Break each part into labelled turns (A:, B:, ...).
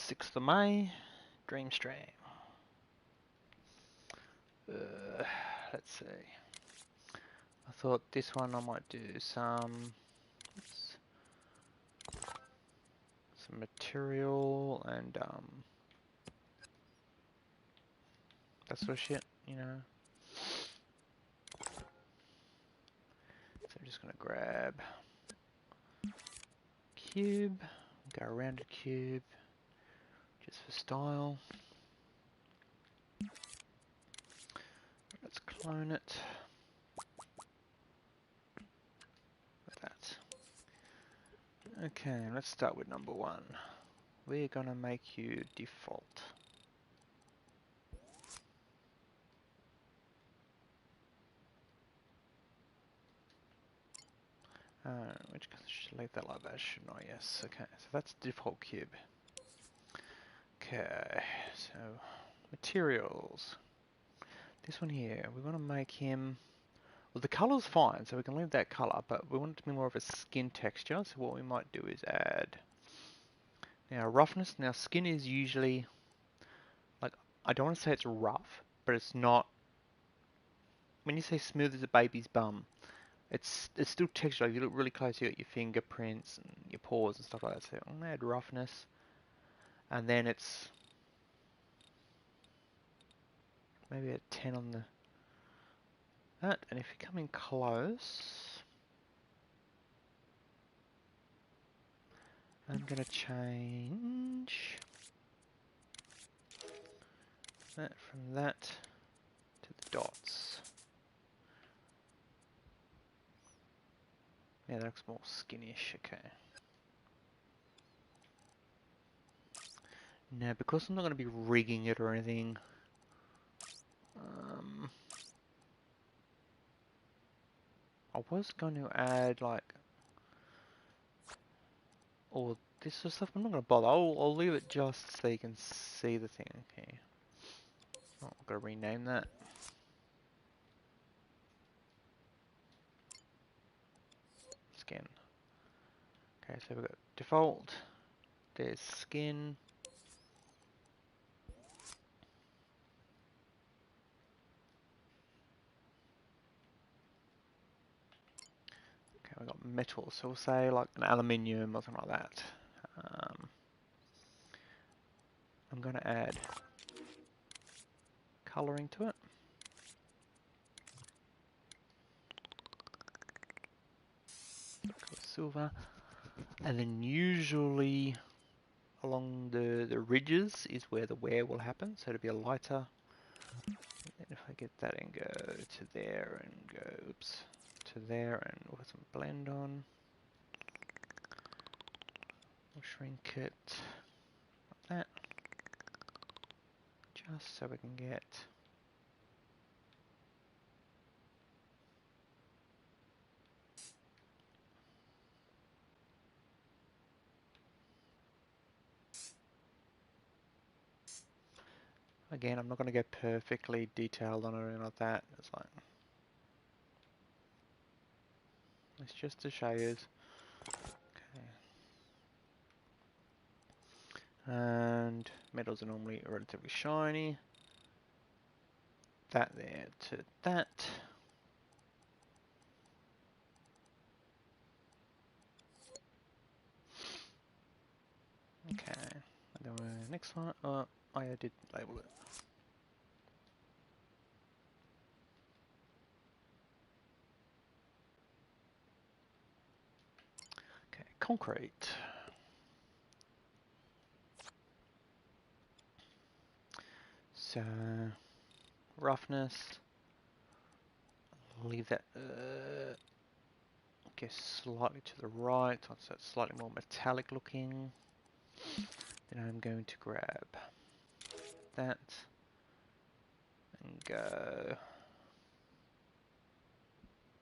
A: 6th of May, Dreamstream. Let's see. I thought this one I might do some material and that sort of shit, you know. So I'm just gonna grab cube, go around a cube, just for style. Let's clone it. Like that. Okay, let's start with number 1. We're gonna make you default. Which should leave that like that, shouldn't I? Yes. Okay, so that's default cube. Okay, so materials. This one here, we want to make him. Well, the color's fine, so we can leave that color, but we want it to be more of a skin texture. So what we might do is add. Now roughness. Now skin is usually like, I don't want to say it's rough, but it's not. When you say smooth as a baby's bum, it's still texture. Like, if you look really close, you got your fingerprints and your paws and stuff like that. So I'm gonna add roughness, and then it's maybe a 10 on that. And if you come in close, I'm gonna change that from that to the dots. Yeah, that looks more skinish. Okay. Now, because I'm not going to be rigging it or anything, I was going to add like all this sort of stuff. I'm not going to bother. I'll leave it just so you can see the thing. Okay. Oh, I've got to rename that. Skin. Okay, so we've got default. There's skin. Okay, we've got metal. So we'll say like an aluminium or something like that. I'm going to add coloring to it. Silver. And then usually along the ridges is where the wear will happen, so it'll be a lighter. And if I get that and go to there and go, oops, to there, and we'll put some blend on. We'll shrink it like that, just so we can get again, I'm not going to go perfectly detailed on it or anything like that. It's like, it's just to show you. Okay. And metals are normally relatively shiny. That there to that. Okay. And then the next one. Oh, I did label it. Okay, concrete. So, roughness. Leave that, I guess, slightly to the right, so it's slightly more metallic looking. Then I'm going to grab that and go.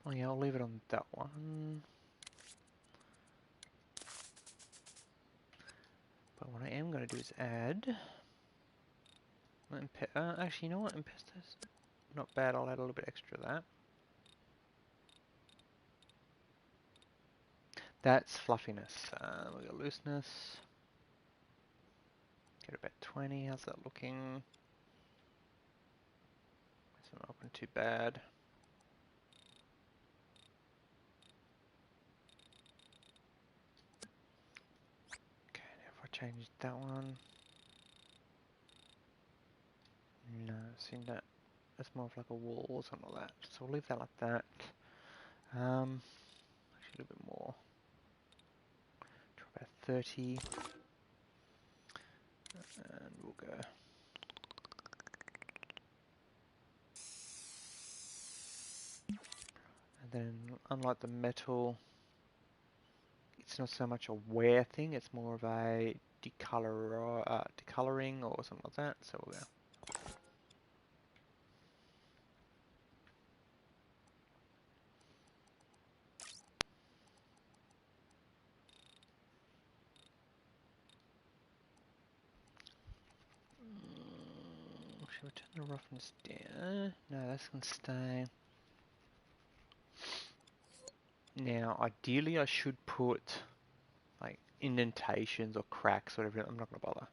A: Oh yeah, I'll leave it on that one. But what I am going to do is add. Actually, you know what? Impesto's not bad. I'll add a little bit extra of that. That's fluffiness. We got looseness. at about 20. How's that looking? It's not looking too bad. Okay, now if I change that one. No, see that that's more of like a wall or something like that. So we'll leave that like that. Actually a little bit more. Try about 30. And we'll go. And then unlike the metal, it's not so much a wear thing, it's more of a decoloring or something like that. So we'll go. Should we turn the roughness down? No, that's going to stay. Now, ideally I should put like indentations or cracks, whatever. I'm not going to bother.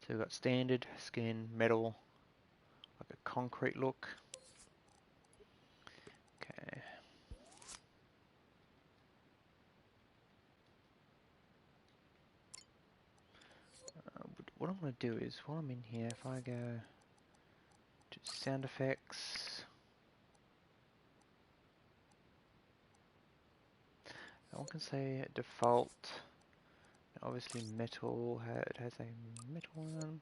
A: So we've got standard, skin, metal, like a concrete look. Okay. What I'm going to do is, while I'm in here, if I go to sound effects, I can say default. Obviously metal, it has a metal one.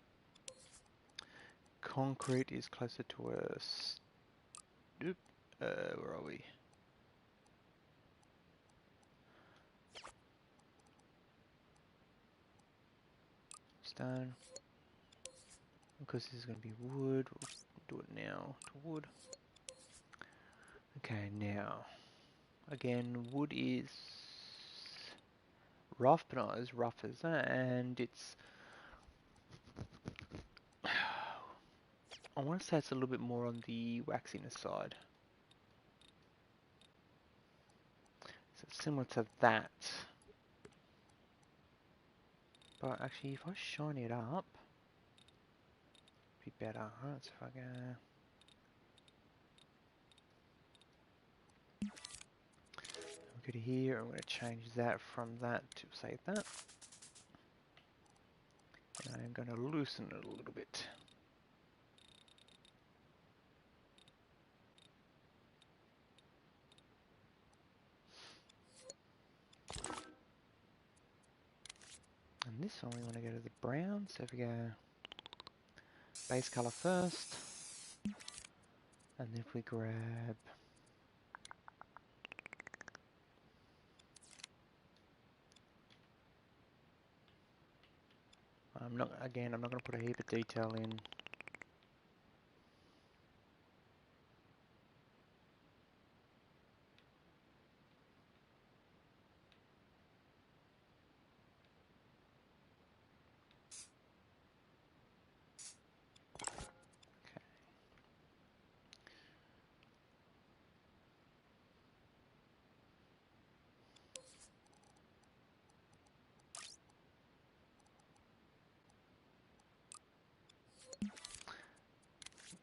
A: Concrete is closer to a, where are we? Stone. Because this is going to be wood, we'll do it now to wood. Okay, now, again, wood is rough, but not as rough as that, and it's, I want to say it's a little bit more on the waxiness side. So it's similar to that. But actually, if I shine it up, it'd be better. Right, so if I go... Go to here, I'm going to change that from that to say that. And I'm going to loosen it a little bit. And this one we want to go to the brown, so if we go base color first, and if we grab I'm not going to put a heap of detail in.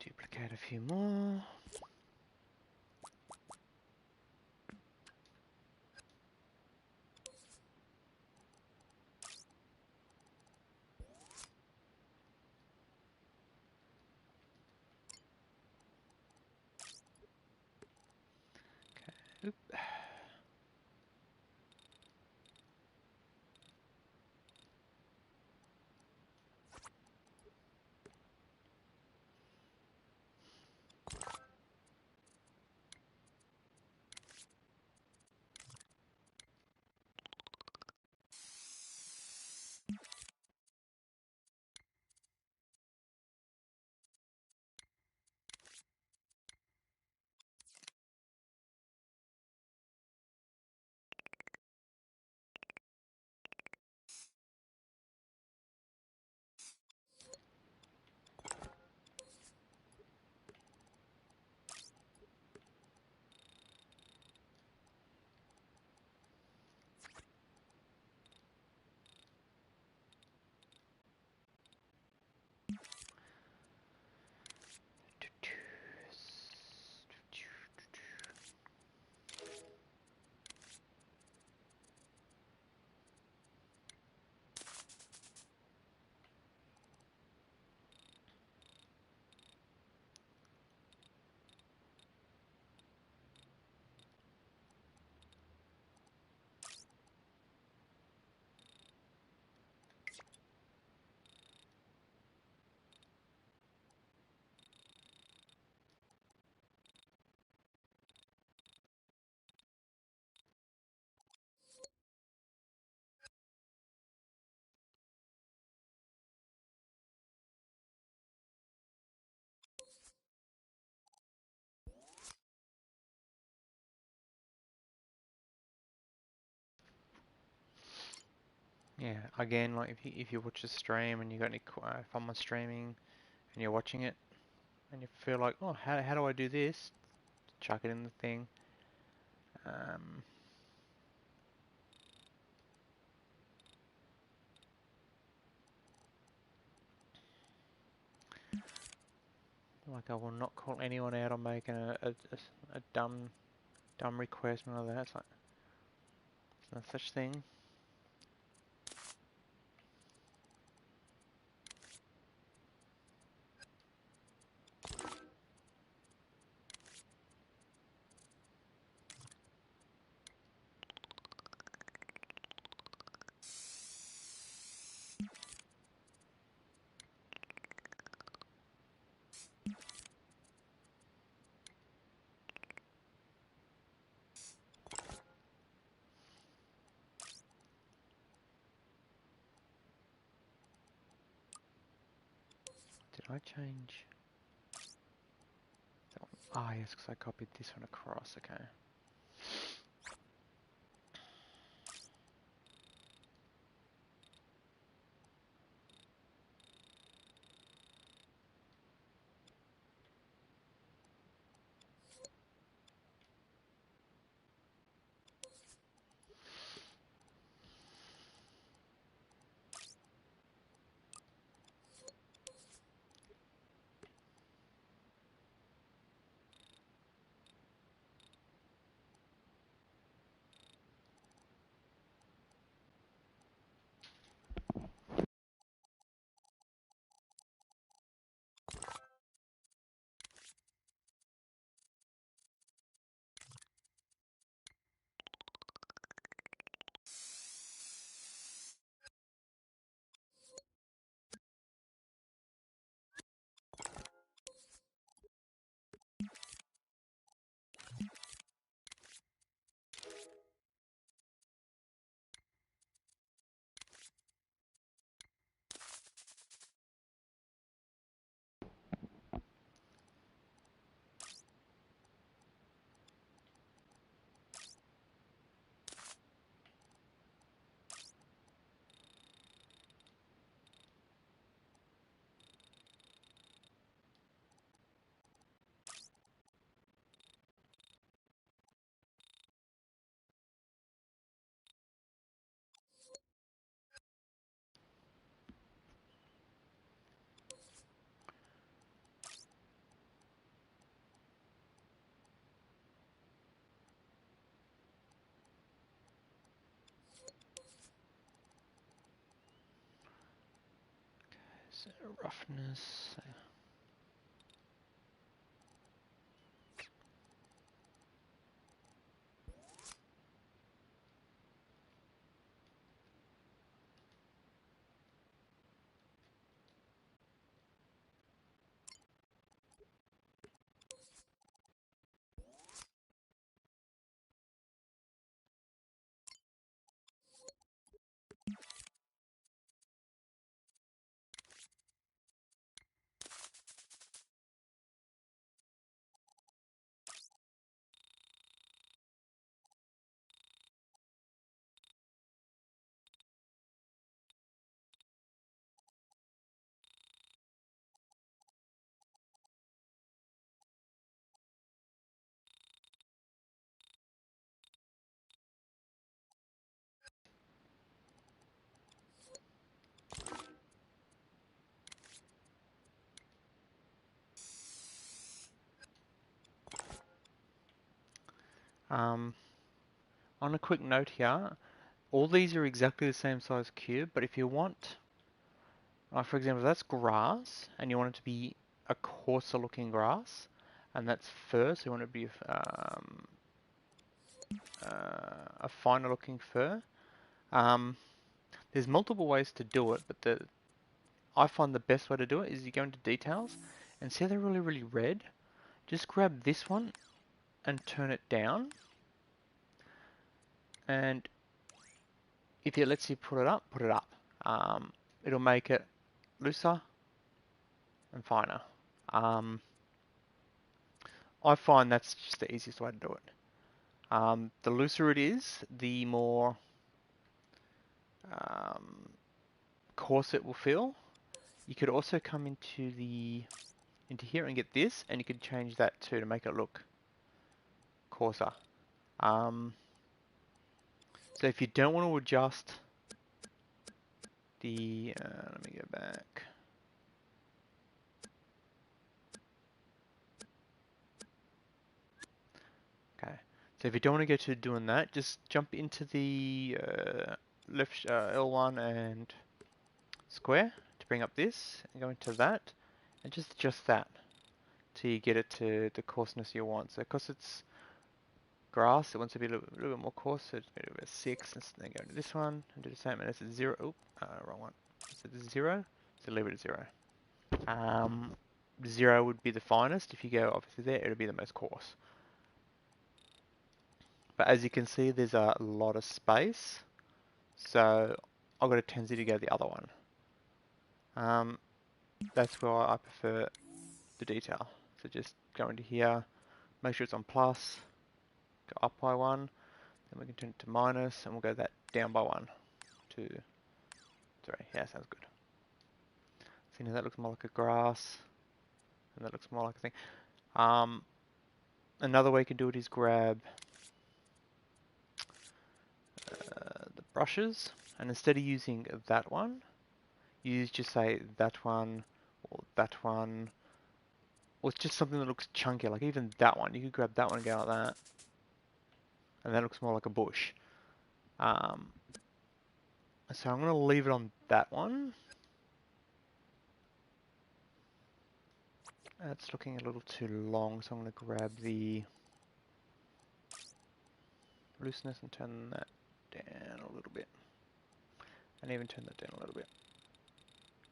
A: Duplicate a few more. Okay. Oop. Yeah, again, like if you watch a stream and you got any, if someone's streaming and you're watching it and you feel like, oh, how do I do this? Chuck it in the thing. Um, like I will not call anyone out on making a dumb request and all that. It's like, there's no such thing. Did I change that one? Ah, yes, because I copied this one across. Okay. So roughness. Um, on a quick note here, all these are exactly the same size cube, but if you want, like for example, that's grass, and you want it to be a coarser looking grass, and that's fur, so you want it to be a finer looking fur. Um, there's multiple ways to do it, but I find the best way to do it is you go into details, and see how they're really red? Just grab this one and turn it down, and if it lets you put it up, put it up. It'll make it looser and finer. Um, I find that's just the easiest way to do it. The looser it is, the more coarse it will feel. You could also come into here and get this, and you could change that too to make it look coarser. So if you don't want to adjust the, let me go back. Okay, so if you don't want to go to doing that, just jump into the left L1 and square to bring up this, and go into that, and just adjust that till you get it to the coarseness you want. So because it's grass, it wants to be a little bit more coarse, so it's maybe about 6, and then go to this one, and do the same, and it's at 0, wrong one. So this is 0, so leave it at 0. 0 would be the finest. If you go obviously there, it'll be the most coarse. But as you can see, there's a lot of space, so I've got a tendency to go the other one. That's where I prefer the detail. So just go into here, make sure it's on plus, go up by 1, then we can turn it to minus, and we'll go that down by 1, 2, 3. Yeah, sounds good. See, now that looks more like a grass, and that looks more like a thing. Another way you can do it is grab the brushes, and instead of using that one, you just say that one, or it's just something that looks chunky, like even that one. You could grab that one and go like that, and that looks more like a bush. So I'm going to leave it on that one. It's looking a little too long, so I'm going to grab the looseness and turn that down a little bit. And even turn that down a little bit.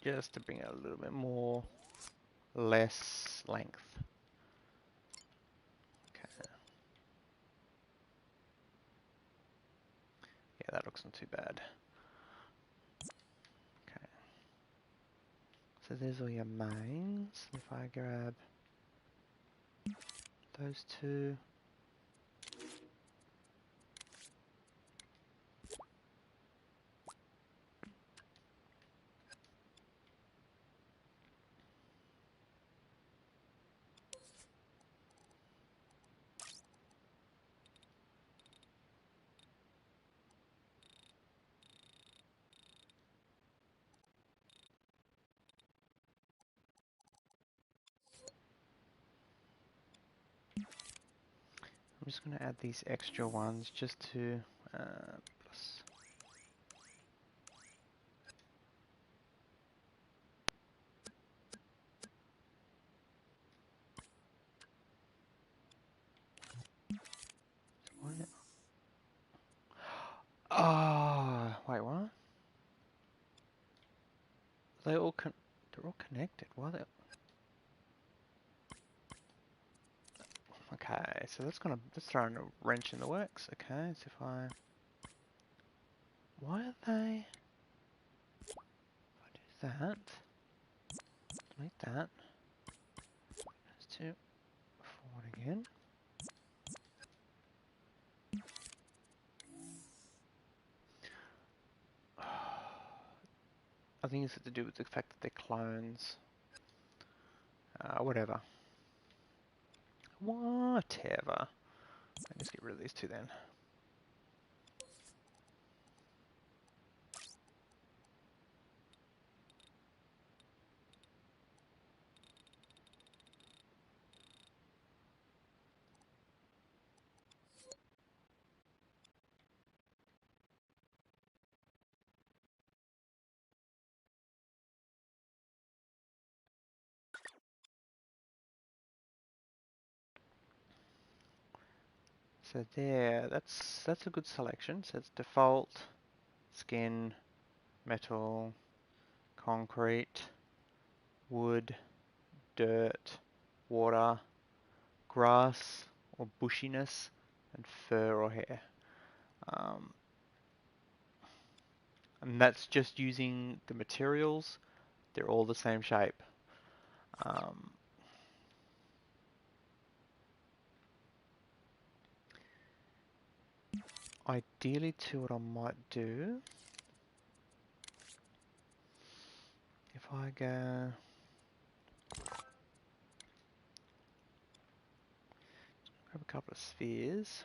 A: Just to bring it a little bit more, less length. Okay. Yeah, that looks not too bad. Okay. So there's all your mains. If I grab those two. I'm just going to add these extra ones just to plus. Ah, wait, what? They all they're all connected. Why they? Okay, so that's throwing a wrench in the works. Okay, so if I, why are they? If I do that, delete that. Let's do forward again. I think it's to do with the fact that they're clones. Whatever. Whatever. Let's get rid of these two then. So there, that's a good selection. So it's default, skin, metal, concrete, wood, dirt, water, grass or bushiness, and fur or hair. And that's just using the materials. They're all the same shape. Ideally too, what I might do I go... Grab a couple of spheres.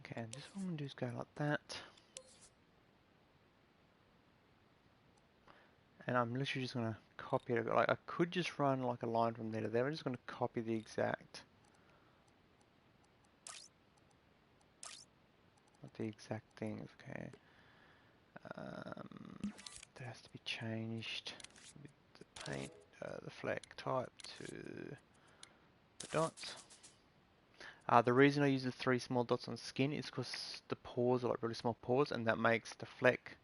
A: Okay, and this one I'm going to do is go like that. And I'm literally just going to copy it. Like, I could just run like a line from there to there. I'm just going to copy the exact... Not the exact things, okay. That has to be changed with the paint, the fleck type to the dots. The reason I use the 3 small dots on skin is because the pores are like really small pores, and that makes the fleck.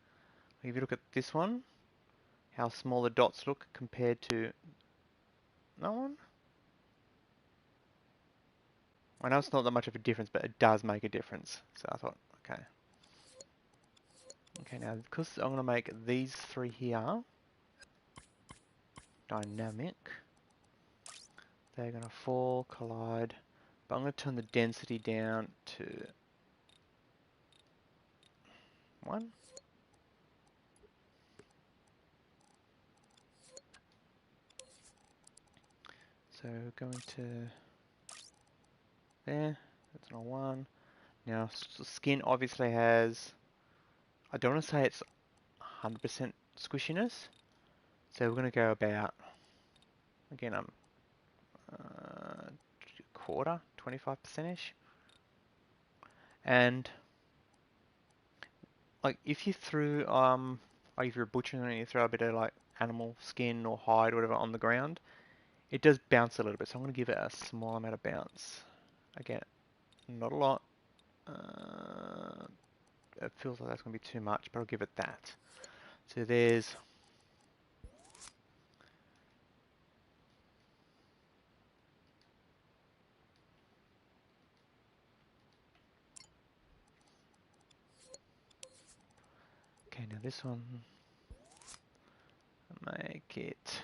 A: If you look at this one, how small the dots look compared to that one. I know it's not that much of a difference, but it does make a difference. So I thought, okay. Okay, now because I'm going to make these 3 here dynamic, they're going to fall, collide, but I'm going to turn the density down to 1. So going to there, that's not 1. Now skin obviously has, I don't want to say it's 100% squishiness, so we're going to go about, again, I'm quarter, 25%ish. And like if you threw like if you're a butcher and you throw a bit of like animal skin or hide or whatever on the ground, it does bounce a little bit. So I'm going to give it a small amount of bounce. Again, not a lot. It feels like that's going to be too much, but I'll give it that. So there's okay, now this one, make it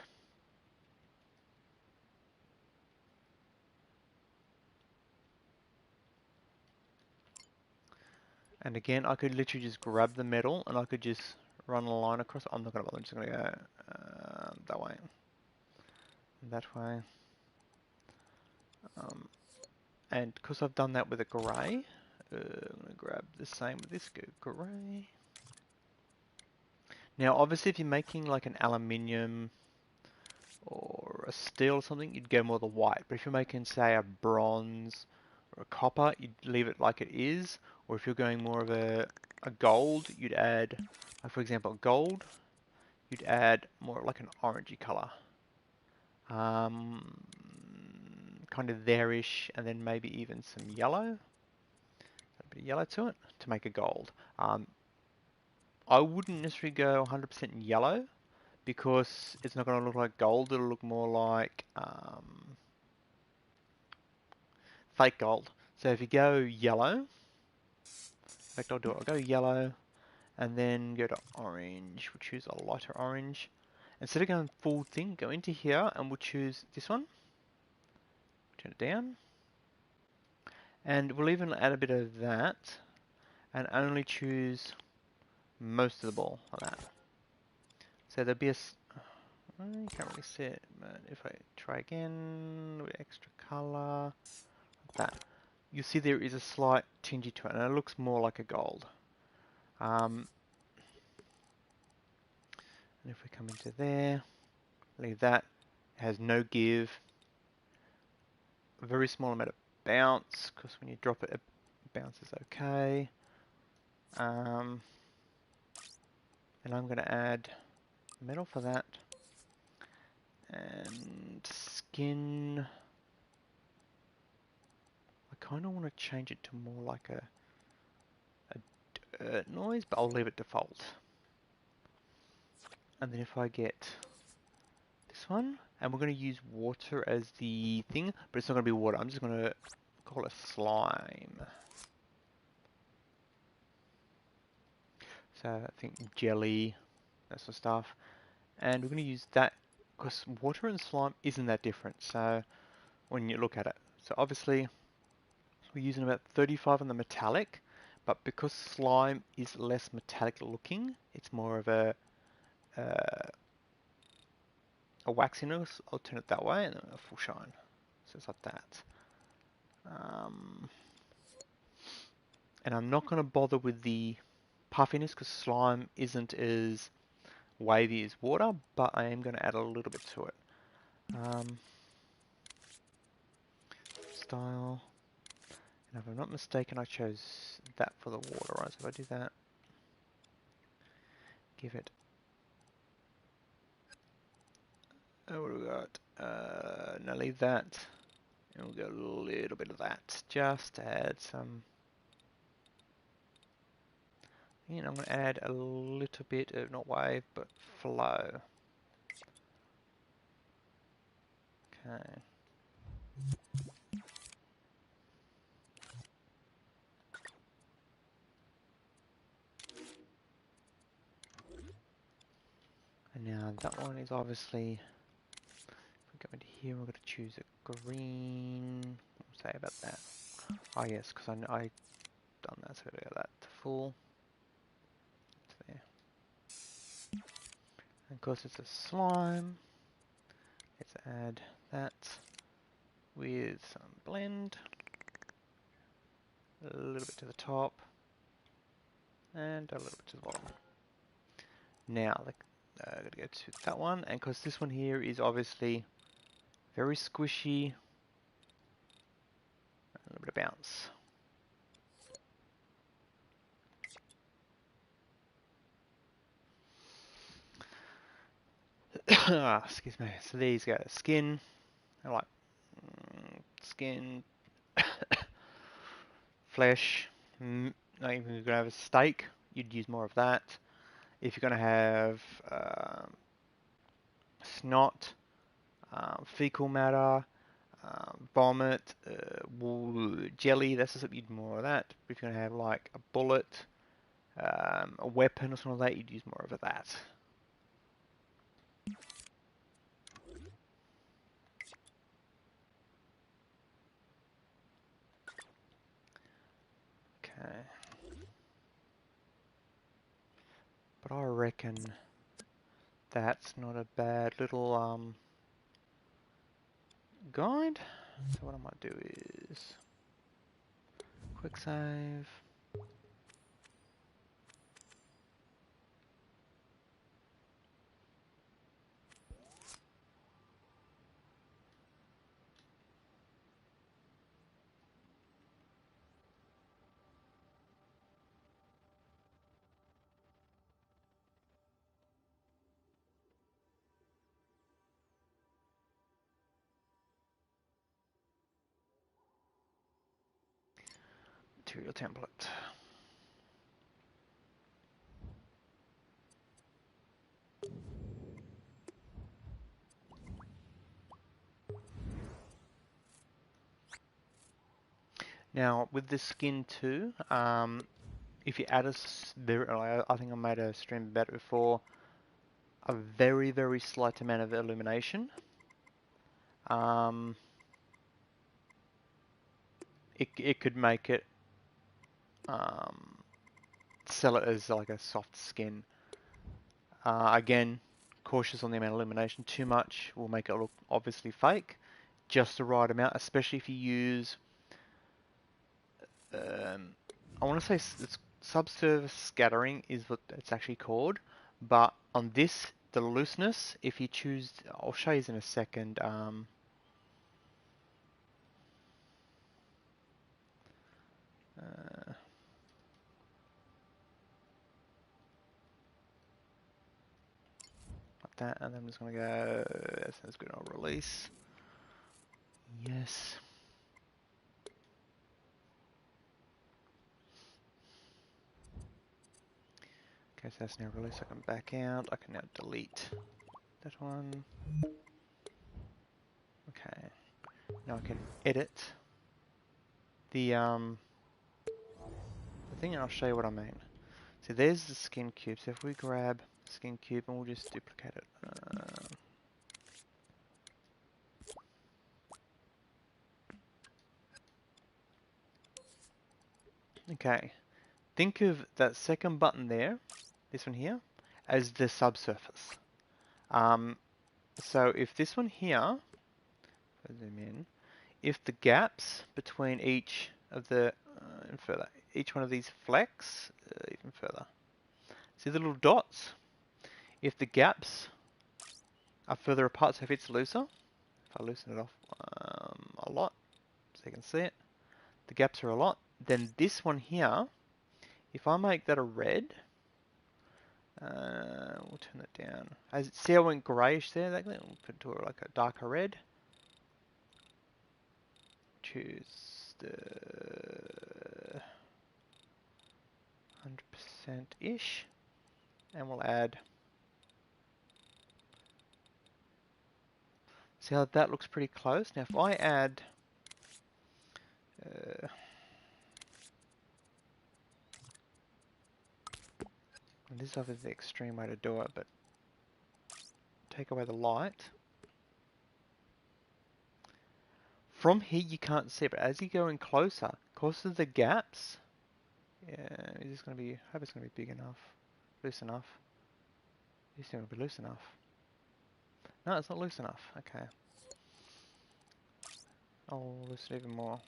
A: and again I could literally just grab the metal and I could just run a line across. I'm not going to bother, I'm just going to go that way, that way. And because I've done that with a grey, I'm going to grab the same with this, go grey. Now obviously if you're making like an aluminium or a steel or something, you'd go more the white. But if you're making, say, a bronze or a copper, you'd leave it like it is. Or if you're going more of a gold, you'd add, like for example, gold, you'd add more like an orangey colour. Kind of there-ish, and then maybe even some yellow. A bit of yellow to it to make a gold. I wouldn't necessarily go 100% yellow because it's not going to look like gold. It'll look more like fake gold. So if you go yellow, in fact I'll do it, I'll go yellow and then go to orange. We'll choose a lighter orange. Instead of going full thing, go into here and we'll choose this one. Turn it down. And we'll even add a bit of that and only choose most of the ball like that. So there'll be a, you can't really see it, but if I try again with extra color, like that, you see there is a slight tinge to it and it looks more like a gold. And if we come into there, leave that, it has no give, a very small amount of bounce, because when you drop it, it bounces okay. And I'm going to add metal for that, and skin, I kind of want to change it to more like a dirt noise, but I'll leave it default. And then if I get this one, and we're going to use water as the thing, but it's not going to be water, I'm just going to call it slime. So I think jelly, that sort of stuff. And we're going to use that because water and slime isn't that different. So when you look at it, So obviously we're using about 35 on the metallic, but because slime is less metallic looking, it's more of a waxiness. I'll turn it that way, and then a full shine. So it's like that. And I'm not going to bother with the puffiness because slime isn't as wavy as water, but I am going to add a little bit to it. Style. And if I'm not mistaken, I chose that for the water, right? So if I do that, give it. Oh, what do we got? No, leave that. And we'll go a little bit of that. Just to add some. And I'm going to add a little bit of, not wave, but flow. Okay. And now that one is obviously, if we go into here, we're going to choose a green. What will say about that? Oh yes, because I done that, so we're going to go that to full. It's there. And of course it's a slime. Let's add that with some blend. A little bit to the top. And a little bit to the bottom. Now, I'm going to go to that one, and because this one here is obviously very squishy, a little bit of bounce. Excuse me. So these go skin. I like skin, flesh. Like if you're gonna have a steak, you'd use more of that. If you're gonna have snot, fecal matter, vomit, jelly, that's just you'd more of that. If you're gonna have like a bullet, a weapon or something like that, you'd use more of that. Okay. But I reckon that's not a bad little guide. So what I might do is quick save. Material template. Now with the skin too, if you add I think I made a stream about it before, a very, very slight amount of illumination. It could make it sell it as like a soft skin. Again, cautious on the amount of illumination. Too much will make it look obviously fake. Just the right amount, especially if you use, I want to say it's subsurface scattering is what it's actually called. But on this, the looseness, if you choose, I'll show you in a second. Like that, and then I'm just going to go, that sounds good, I'll release. Yes. Okay, so that's now released. I can back out. I can now delete that one. Okay. Now I can edit the thing, and I'll show you what I mean. So there's the skin cube. So if we grab the skin cube and we'll just duplicate it. Okay, think of that second button there, this one here, as the subsurface. So if this one here, zoom in, if the gaps between each of the, and further, each one of these flecks, even further, see the little dots? If the gaps are further apart, so if it's looser, if I loosen it off a lot, so you can see it, the gaps are a lot, then this one here, if I make that a red, we'll turn it down. As see how it went greyish there? We'll put it to like a darker red. Choose the 100%-ish, and we'll add. See how that looks pretty close? Now if I add and this is obviously the extreme way to do it, but take away the light. From here you can't see it, but as you go in closer, because of the gaps, yeah, is this going to be, I hope it's going to be big enough, loose enough. This thing will be loose enough. No, it's not loose enough. Okay. I'll loosen it even more.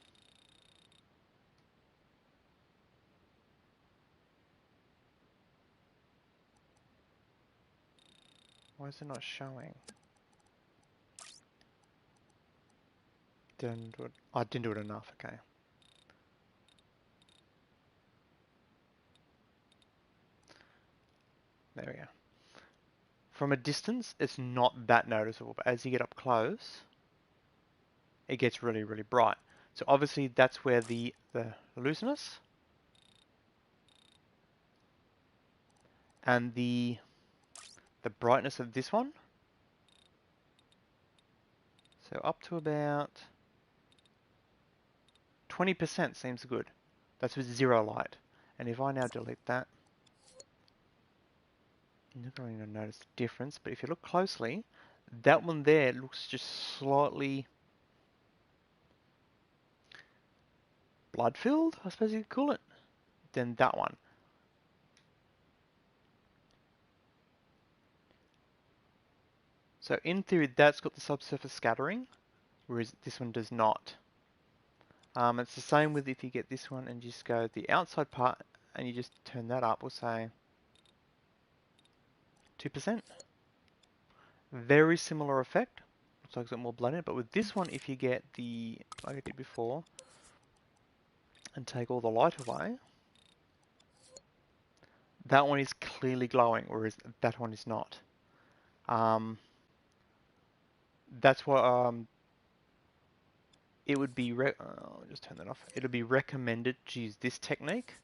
A: Why is it not showing? Didn't do it. I didn't do it enough. Okay. There we go. From a distance, it's not that noticeable, but as you get up close, it gets really, really bright. So obviously that's where the looseness and the brightness of this one. So up to about 20% seems good. That's with zero light. And if I now delete that, you're not going to notice the difference, but if you look closely, that one there looks just slightly blood-filled, I suppose you could call it, than that one. So in theory, that's got the subsurface scattering, whereas this one does not. It's the same with if you get this one and just go the outside part and you just turn that up, we'll say 2%. Very similar effect. Looks like it's got more blood in it, but with this one, if you get the, like I did before, and take all the light away, that one is clearly glowing, whereas that one is not. That's why it would be, I'll just turn that off. It would be recommended to use this technique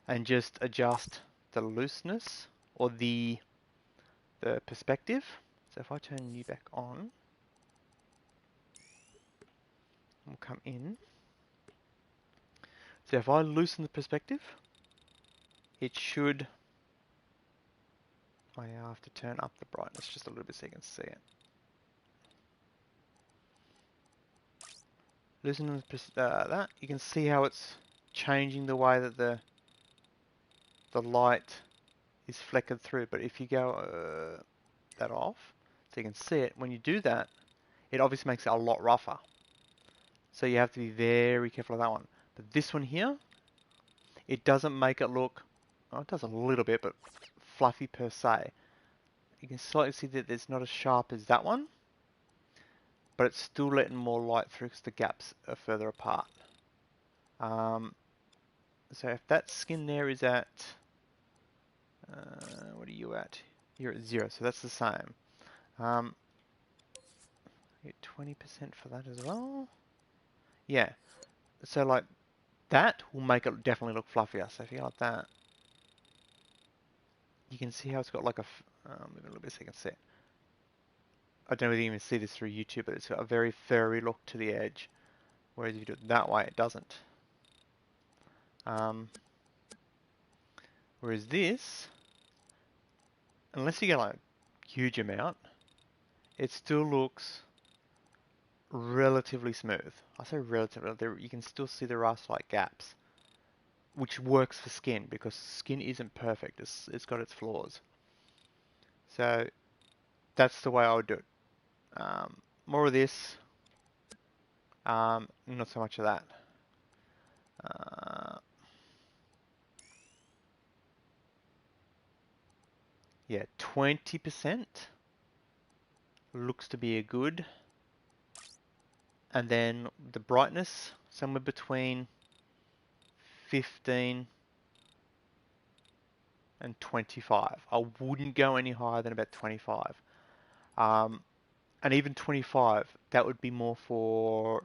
A: and just adjust the looseness or the perspective. So if I turn you back on, we'll come in. So if I loosen the perspective, it should, I have to turn up the brightness just a little bit so you can see it. Loosen that, you can see how it's changing the way that the light is fleckered through. But if you go that off, so you can see it, when you do that, it obviously makes it a lot rougher. So you have to be very careful of that one. But this one here, it doesn't make it look, oh, it does a little bit, but fluffy per se. You can slightly see that it's not as sharp as that one, but it's still letting more light through because the gaps are further apart. So if that skin there is at, what are you at? You're at 0, so that's the same. Get 20% for that as well. Yeah, so like that will make it definitely look fluffier. So if you like that, you can see how it's got like a, move a little bit so you can see it. I don't know if you even see this through YouTube, but it's got a very furry look to the edge. Whereas if you do it that way, it doesn't. Whereas this, unless you get like a huge amount, it still looks relatively smooth. I say relatively, you can still see there are slight gaps. which works for skin because skin isn't perfect. It's got its flaws. So that's the way I would do it. More of this, not so much of that. Uh, yeah, 20% looks to be a good. And then the brightness, somewhere between 15 and 25. I wouldn't go any higher than about 25. Um, and even 25, that would be more for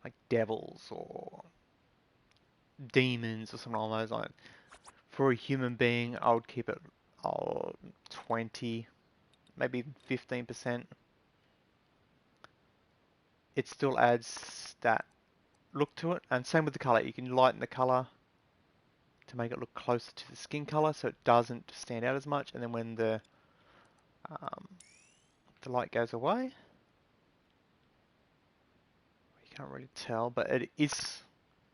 A: like devils or demons or something along those lines. For a human being, I would keep it 20, maybe 15%. It still adds that look to it. And same with the color. You can lighten the color to make it look closer to the skin color so it doesn't stand out as much. And then when um, the light goes away, you can't really tell, but it is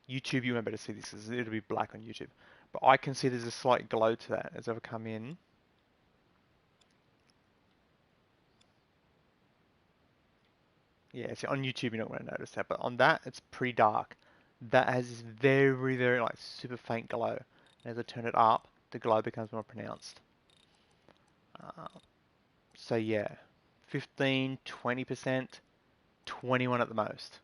A: YouTube. You won't be able to see this. It'll be black on YouTube. But I can see there's a slight glow to that as I come in. Yeah, so on YouTube you're not going to notice that, but on that it's pretty dark. That has this very, very like super faint glow. And as I turn it up, the glow becomes more pronounced. Uh, so yeah, 15, 20%, 21 at the most.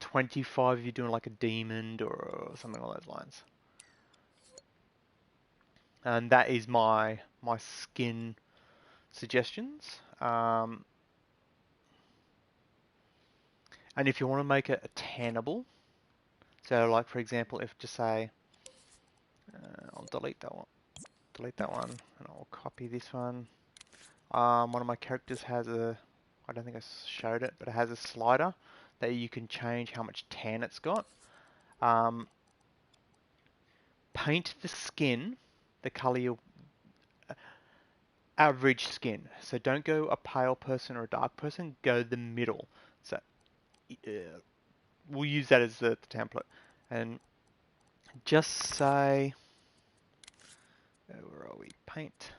A: 25 if you're doing like a demon or something along those lines. And that is my skin suggestions. And if you want to make it attainable, so like for example, if just say, I'll delete that one, and I'll copy this one. One of my characters has I don't think I showed it, but it has a slider that you can change how much tan it's got. Paint the skin the color you average skin. So don't go a pale person or a dark person. Go the middle. So we'll use that as the template, and just say, where are we? Paint.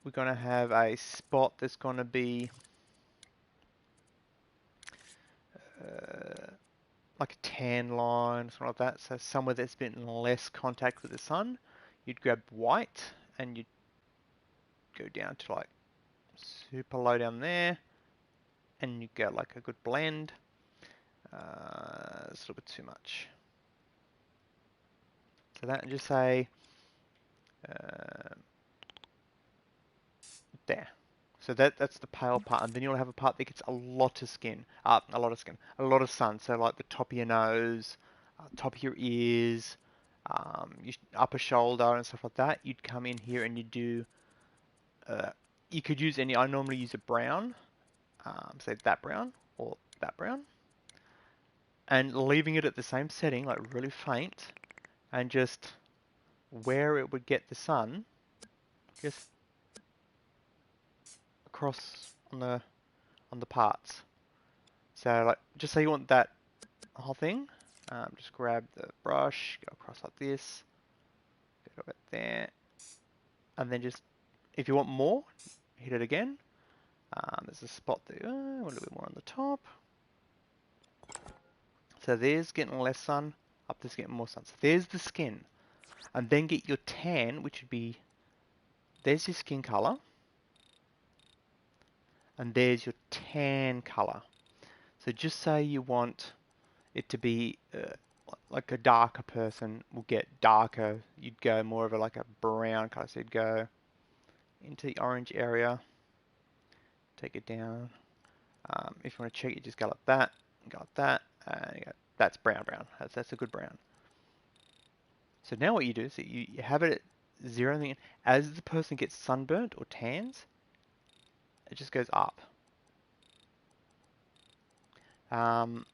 A: We're going to have a spot that's going to be like a tan line, something like that. So somewhere that's been in less contact with the sun, you'd grab white and you'd go down to like super low down there, and you get like a good blend. It's a little bit too much. So that, and just say there. So that's the pale part, and then you'll have a part that gets a lot of skin, a lot of sun. So like the top of your nose, top of your ears, your upper shoulder and stuff like that. You'd come in here and you do. You could use any. I normally use a brown, say that brown or that brown, and leaving it at the same setting, like really faint, and just where it would get the sun, just across on the parts. So like, just say you want that whole thing, just grab the brush, go across like this, go about there, and then just, if you want more, hit it again. There's a spot there, a little bit more on the top. So there's getting less sun, up there's getting more sun. So there's the skin. And then get your tan, which would be, there's your skin color, and there's your tan color. So just say you want it to be like a darker person will get darker. You'd go more of a like a brown color. So you'd go into the orange area, take it down. If you want to check it, just go like that, go like that, and you go, that's brown. That's a good brown. So now what you do is that you have it at zeroing in. As the person gets sunburnt or tans, it just goes up. And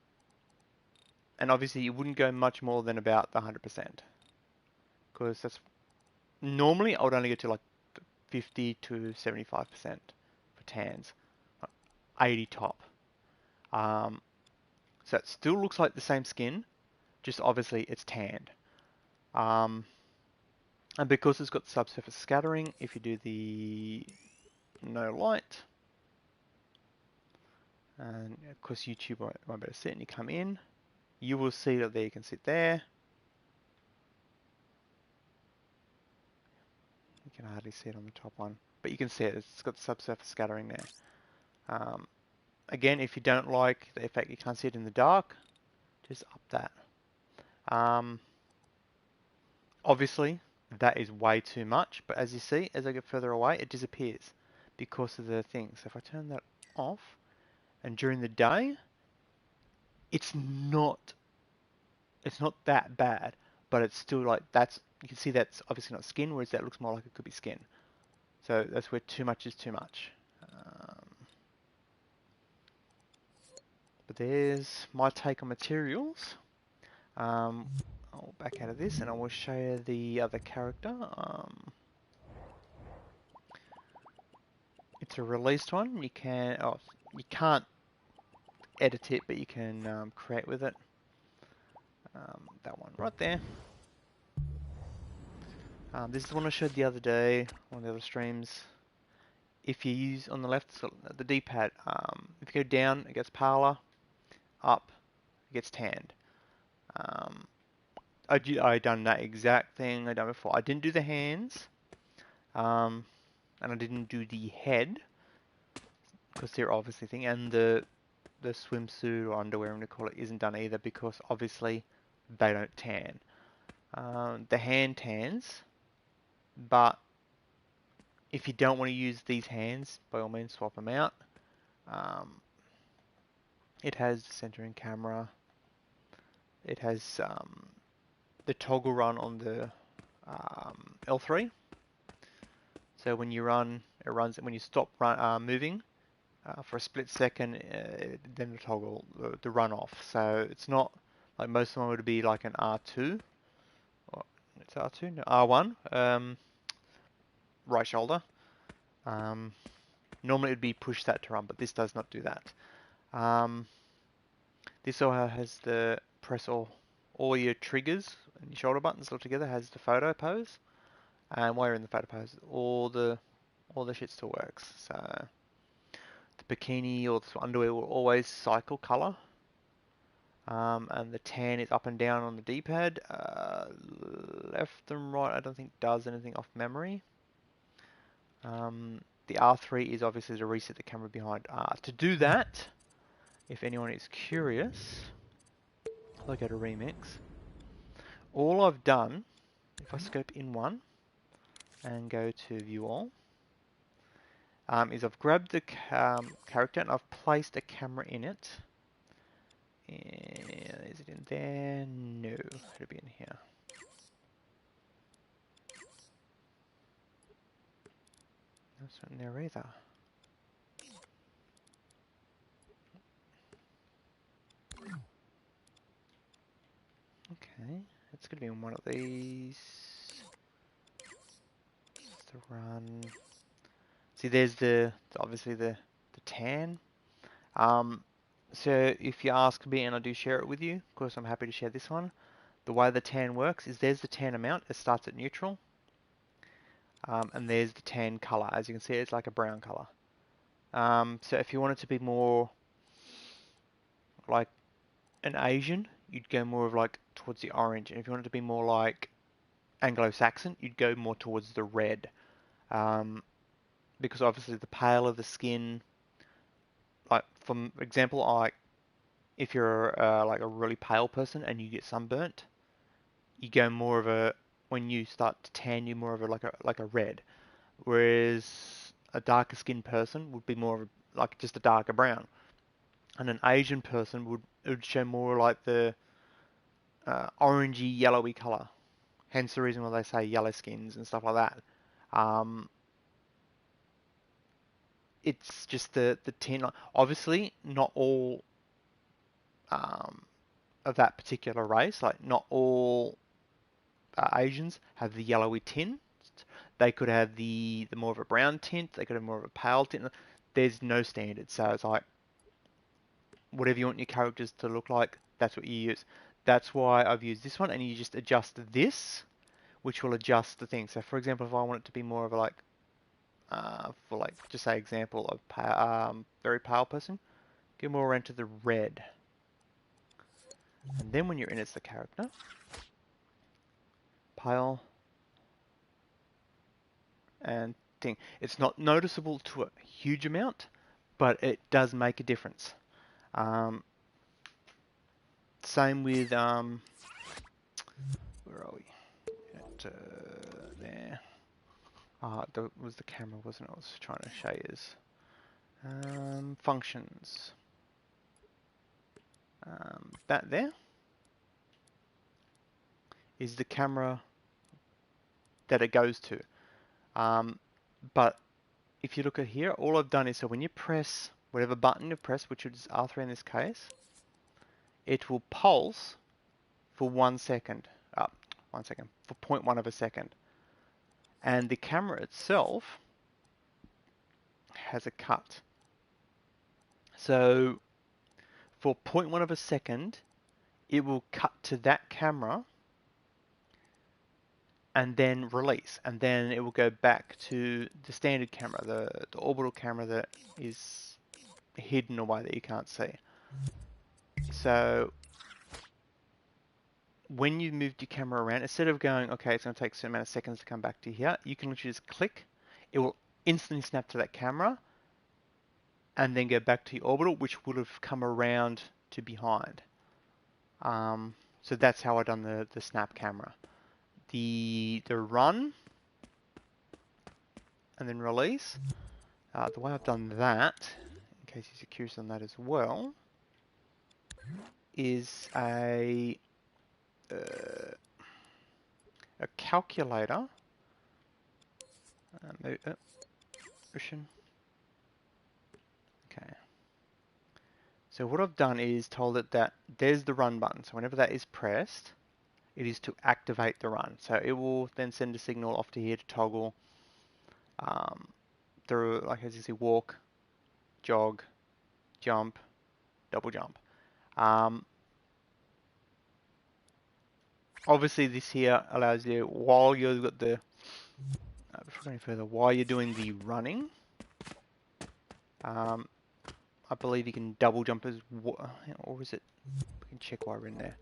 A: obviously you wouldn't go much more than about the 100%, because that's normally I would only get to like 50 to 75% for tans, 80 top. So it still looks like the same skin, just obviously it's tanned. And because it's got subsurface scattering, if you do the no light, and of course YouTube might better sit and you come in, you will see that there you can sit there. You can hardly see it on the top one, but you can see it, it's got subsurface scattering there. Again, if you don't like the effect you can't see it in the dark, just up that. Obviously, that is way too much, but as you see, as I get further away, it disappears because of the thing. So if I turn that off, and during the day, it's not that bad, but it's still like you can see that's obviously not skin, whereas that looks more like it could be skin. So that's where too much is too much. But there's my take on materials. I'll back out of this and I will show you the other character. It's a released one. You can't edit it, but you can create with it. That one right there. This is the one I showed the other day on the other streams. If you use on the left, the D-pad, if you go down, it gets paler. Up, it gets tanned. I done that exact thing I done before. I didn't do the hands, and I didn't do the head because they're obviously thing, and the swimsuit or underwear, I'm gonna call it, isn't done either because obviously they don't tan. The hand tans, but if you don't want to use these hands, by all means swap them out. It has centering camera. It has the toggle run on the L3. So when you run, it runs. When you stop moving for a split second, then the toggle the run off. So it's not like most of them would be like an R2. Or, it's R2, no, R1. Right shoulder. Normally it would be push that to run, but this does not do that. This also has the press all your triggers and your shoulder buttons all together. Has the photo pose, and while you're in the photo pose, all the shit still works. So the bikini or the underwear will always cycle color, and the tan is up and down on the D-pad. Left and right, I don't think does anything off memory. The R3 is obviously to reset the camera behind R. To do that, if anyone is curious, I'll go to Remix. All I've done, if I scope in one and go to View All, is I've grabbed the character and I've placed a camera in it. And is it in there? No, it'll be in here. That's not in there either. Okay, it's going to be in one of these. That's the run. See, there's obviously the tan. So if you ask me and I do share it with you, of course I'm happy to share this one. The way the tan works is there's the tan amount. It starts at neutral. And there's the tan color. As you can see, it's like a brown color. So if you want it to be more like an Asian, you'd go more of like towards the orange. And if you want it to be more like Anglo-Saxon, you'd go more towards the red. Because obviously the paler the skin, like for example, like if you're like a really pale person and you get sunburnt, you go more of a, when you start to tan, you're more of a like a red. Whereas a darker skinned person would be more of like just a darker brown. And an Asian person would show more like the orangey yellowy color. Hence the reason why they say yellow skins and stuff like that. It's just the tint. Obviously, not all of that particular race, like not all Asians have the yellowy tint. They could have the more of a brown tint. They could have more of a pale tint. There's no standard, so it's like whatever you want your characters to look like, that's what you use. That's why I've used this one, and you just adjust this, which will adjust the thing. So for example, if I want it to be more of a like, for like, just say example of very pale person, go more around to the red. And then when you're in as the character, pale, and thing. It's not noticeable to a huge amount, but it does make a difference. Um, Same with, where are we? At, there. That was the camera, wasn't it? I was trying to show you. Functions. That there is the camera that it goes to. But if you look at here, all I've done is, so when you press whatever button you press, which is R3 in this case, it will pulse for 1 second. 1 second, for 0.1 of a second. And the camera itself has a cut. So for 0.1 of a second, it will cut to that camera and then release. And then it will go back to the standard camera, the orbital camera that is hidden away that you can't see. So when you moved your camera around, instead of going, okay, it's going to take a certain amount of seconds to come back to here, you can literally just click. It will instantly snap to that camera and then go back to your orbital, which would have come around to behind. So that's how I done the snap camera. The run and then release. The way I've done that, in case you're curious on that as well, is a calculator. Okay. So what I've done is told it that there's the run button. So whenever that is pressed, it is to activate the run. So it will then send a signal off to here to toggle through, like as you see, walk, jog, jump, double jump. Obviously this here allows you, while you've got the, before going further, while you're doing the running, I believe you can double jump as well, or is it, we can check while we're in there.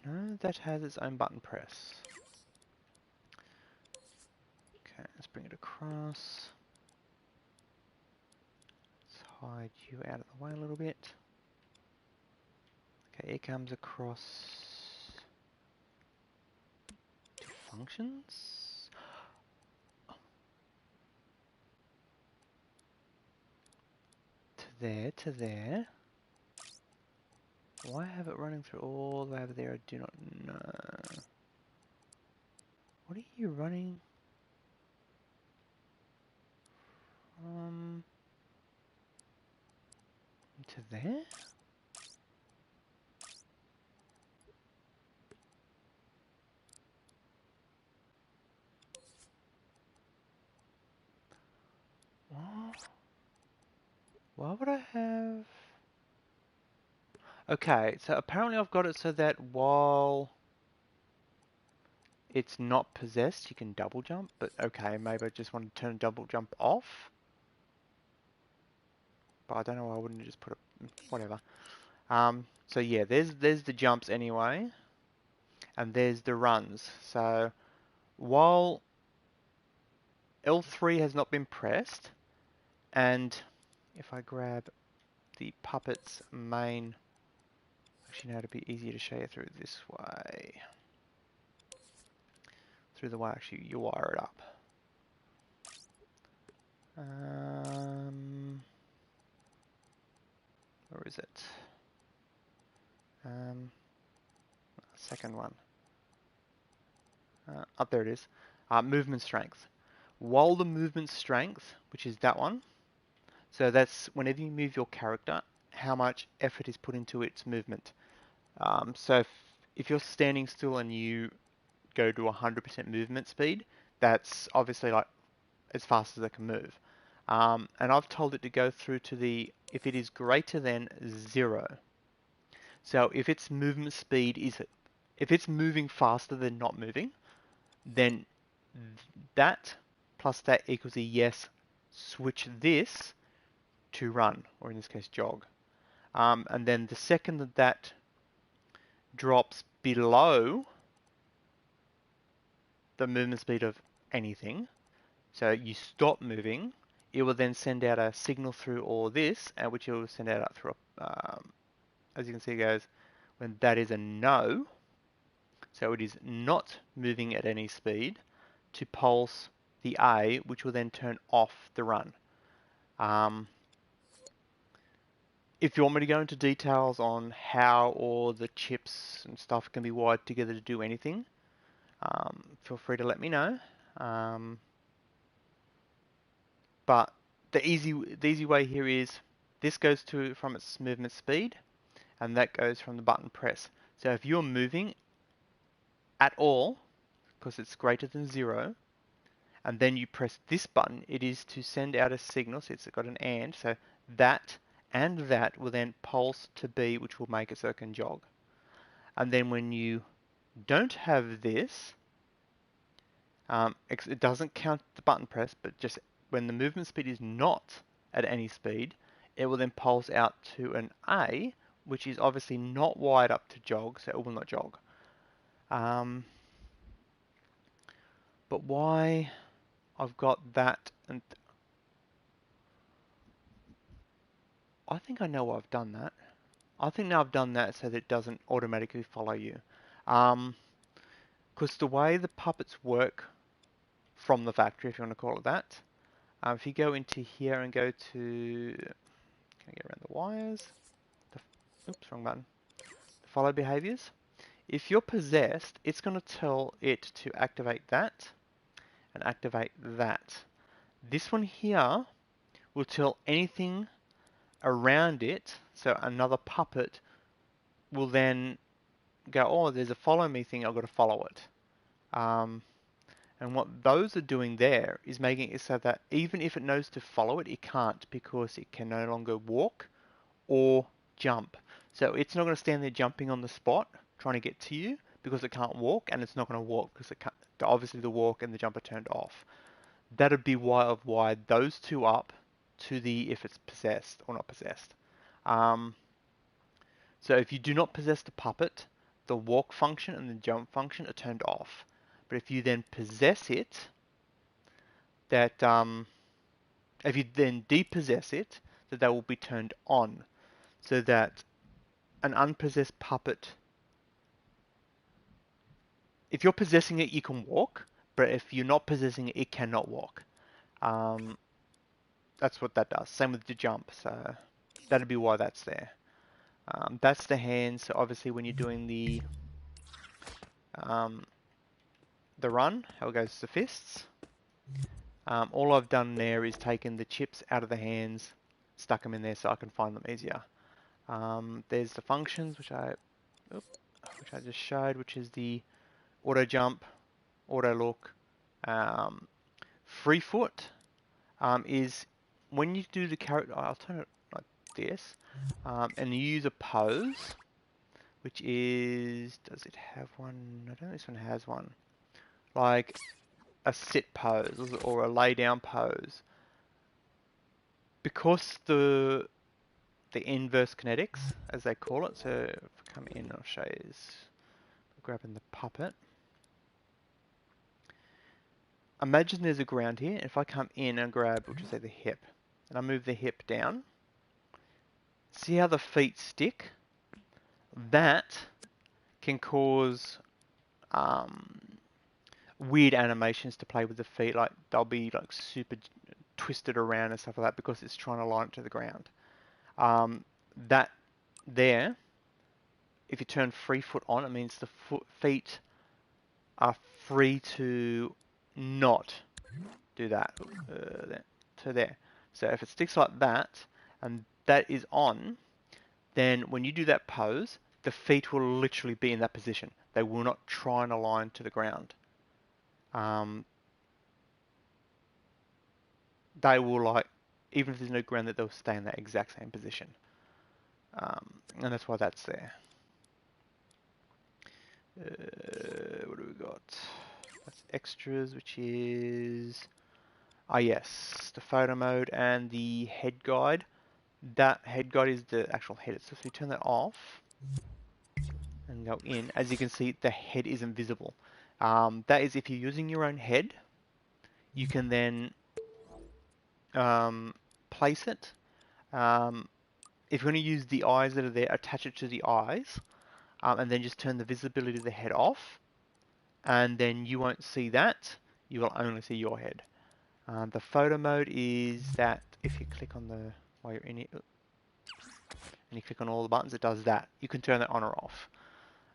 A: No, that has its own button press. Okay, let's bring it across. Let's hide you out of the way a little bit. Okay, it comes across to functions. To there, to there. Why have it running through all the way over there? I do not know. What are you running? To there? What? Why would I have... Okay, so apparently I've got it so that while it's not possessed, you can double jump, but okay, maybe I just want to turn double jump off. But I don't know why I wouldn't just put it, whatever. So yeah, there's the jumps anyway, and there's the runs. So while L3 has not been pressed, and if I grab the puppet's main, actually no, it'd be easier to show you through this way. Through the way actually you wire it up. Where is it? Second one. Up there it is. Movement strength. While the movement strength, which is that one, so that's whenever you move your character, how much effort is put into its movement. So if you're standing still and you go to 100% movement speed, that's obviously like as fast as they can move. And I've told it to go through to the, if it is greater than 0. So if its movement speed is, if it's moving faster than not moving, then that plus that equals a yes, switch this to run, or in this case jog. And then the second that that drops below the movement speed of anything, so you stop moving, it will then send out a signal through all this, which it will send out through, as you can see, it goes, when that is a no, so it is not moving at any speed, to pulse the A, which will then turn off the run. If you want me to go into details on how all the chips and stuff can be wired together to do anything, feel free to let me know. But the easy way here is this goes to from its movement speed, and that goes from the button press. So if you're moving at all, because it's greater than 0, and then you press this button, it is to send out a signal. So it's got an and, so that and that will then pulse to B, which will make it so it can jog. And then when you don't have this, it doesn't count the button press, but just when the movement speed is not at any speed, it will then pulse out to an A, which is obviously not wired up to jog, so it will not jog. But why I've got that, and I think I know why I've done that. I think now I've done that so that it doesn't automatically follow you. Because the way the puppets work from the factory, if you want to call it that, if you go into here and go to, can I get around the wires? Oops, wrong button. The follow behaviors. If you're possessed, it's going to tell it to activate that and activate that. This one here will tell anything around it, so another puppet will then go, oh, there's a follow me thing, I've got to follow it. And what those are doing there is making it so that even if it knows to follow it, it can't, because it can no longer walk or jump. So it's not going to stand there jumping on the spot trying to get to you because it can't walk, and it's not going to walk because it can't, obviously the walk and the jump are turned off. That'd be why I've wired those two up to the if it's possessed or not possessed. So if you do not possess the puppet, the walk function and the jump function are turned off. But if you then possess it, that if you then depossess it, that they will be turned on, so that an unpossessed puppet, if you're possessing it, you can walk, but if you're not possessing it, it cannot walk. That's what that does. Same with the jump, so that'd be why that's there. That's the hands. So obviously, when you're doing the run, how it goes to the fists. All I've done there is taken the chips out of the hands, stuck them in there so I can find them easier. There's the functions, which I just showed, which is the auto jump, auto look. Free foot is when you do the character. I'll turn it like this, and you use a pose, which is, does it have one? I don't think this one has one. Like a sit pose or a lay down pose. Because the inverse kinetics, as they call it. So if I come in, I'll show you this. Grabbing the puppet. Imagine there's a ground here. If I come in and grab, we'll just say the hip, and I move the hip down. See how the feet stick? That can cause weird animations to play with the feet. Like they'll be like super twisted around and stuff like that because it's trying to line it to the ground. That there, if you turn free foot on, it means the feet are free to not do that. To there. So if it sticks like that, and that is on, then when you do that pose, the feet will literally be in that position. They will not try and align to the ground. they will like, even if there's no ground, that they'll stay in that exact same position. And that's why that's there. What do we got? That's extras, which is, ah yes, the photo mode and the head guide. That head guide is the actual head. So if we turn that off and go in, as you can see, the head isn't visible. That is if you're using your own head, you can then place it. If you're going to use the eyes that are there, attach it to the eyes, and then just turn the visibility of the head off, and then you won't see that. You will only see your head. The photo mode is that if you click on the, while you're in it, and you click on all the buttons, it does that. You can turn that on or off.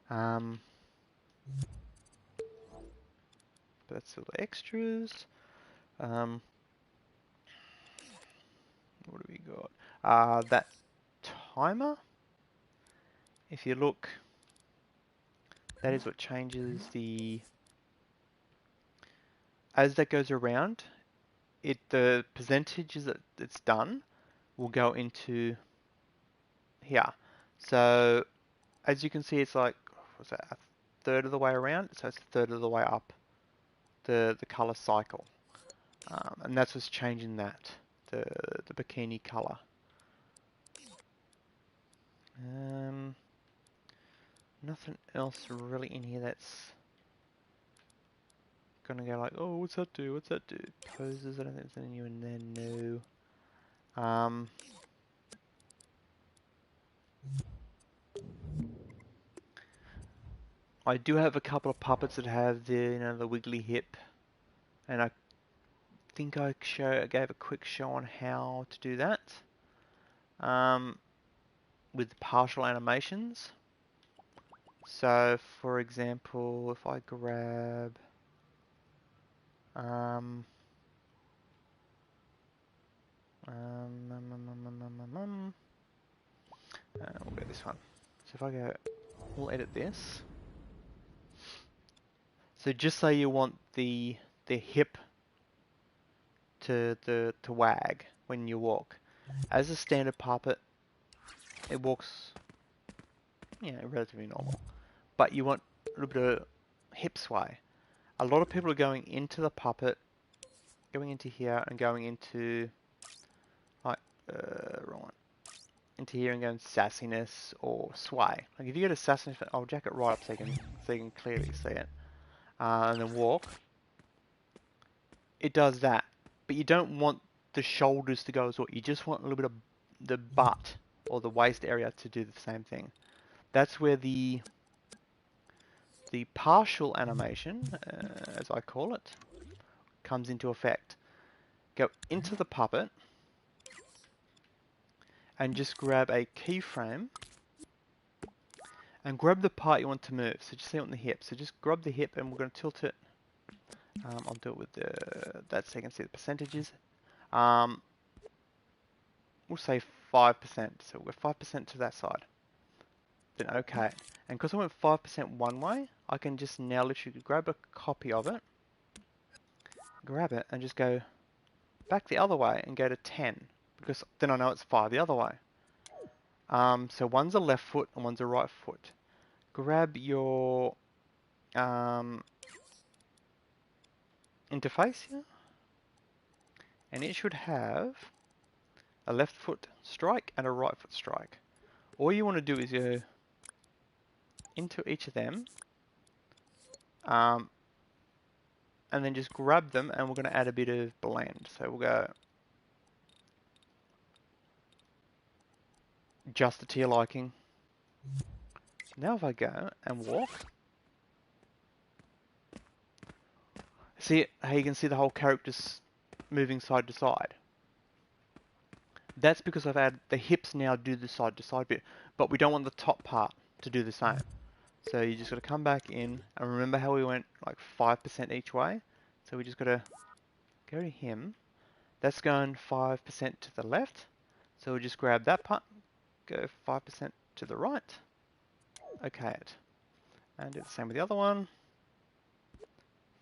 A: But that's all the extras. What do we got? That timer, if you look, that is what changes the, as that goes around, the percentages that it's done will go into here. So as you can see, it's like, what's that, a third of the way around? So it's a third of the way up the color cycle. And that's what's changing that, the bikini color. Nothing else really in here that's gonna go like, oh, what's that do? What's that do? Poses, I don't think there's any new in there, no. I do have a couple of puppets that have the, the wiggly hip, and I think I gave a quick show on how to do that. With partial animations. So, for example, if I grab, we'll go this one. So if I go, we'll edit this. So just say you want the hip to wag when you walk. As a standard puppet, it walks, relatively normal. But you want a little bit of hip sway. A lot of people are going into the puppet, going into here and going into, like, wrong one. Into here and going sassiness or sway. Like if you go to sassiness, I'll jack it right up so you can clearly see it. And then walk. It does that. But you don't want the shoulders to go as well. You just want a little bit of the butt or the waist area to do the same thing. That's where the partial animation, as I call it, comes into effect. Go into the puppet and just grab a keyframe and grab the part you want to move. So just say on the hip. So just grab the hip and we're going to tilt it. I'll do it with that so you can see the percentages. We'll say 5%. So we're 5% to that side. Then OK. And because I went 5% one way, I can just now literally grab a copy of it, grab it, and just go back the other way and go to 10. Because then I know it's 5 the other way. So one's a left foot and one's a right foot. Grab your interface here, and it should have a left foot strike and a right foot strike. All you want to do is go into each of them, and then just grab them, and we're going to add a bit of blend. So we'll go adjust it to your liking. Now if I go and walk, see how you can see the whole character's moving side to side. That's because I've added the hips now do the side to side bit, but we don't want the top part to do the same. So you just got to come back in and remember how we went like 5% each way. So we just got to go to him. That's going 5% to the left. So we'll just grab that part, go 5% to the right. Okay it. And do the same with the other one.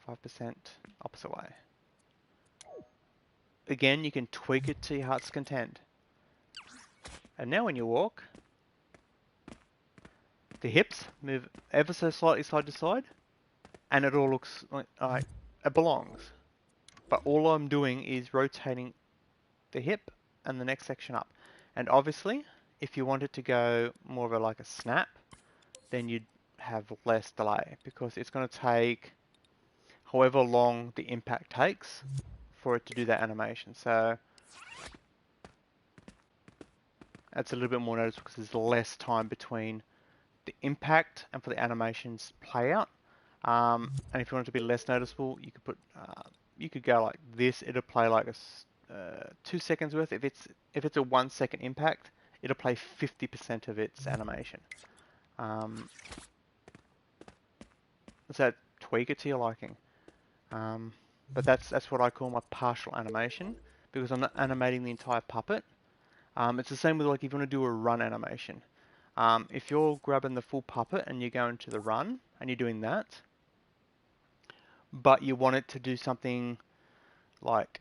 A: 5% opposite way. again, you can tweak it to your heart's content. And now when you walk, the hips move ever so slightly side to side, and it all looks like it belongs. But all I'm doing is rotating the hip and the next section up. And obviously, if you want it to go more of like a snap, then you'd have less delay, because it's going to take however long the impact takes for it to do that animation. So that's a little bit more noticeable because there's less time between the impact and for the animations play out. And if you want it to be less noticeable, you could put you could go like this. It'll play like a 2 seconds worth. If it's a 1 second impact, it'll play 50% of its animation. So tweak it to your liking. But that's what I call my partial animation, because I'm not animating the entire puppet. It's the same with like if you want to do a run animation. If you're grabbing the full puppet and you're going to the run and you're doing that, but you want it to do something like,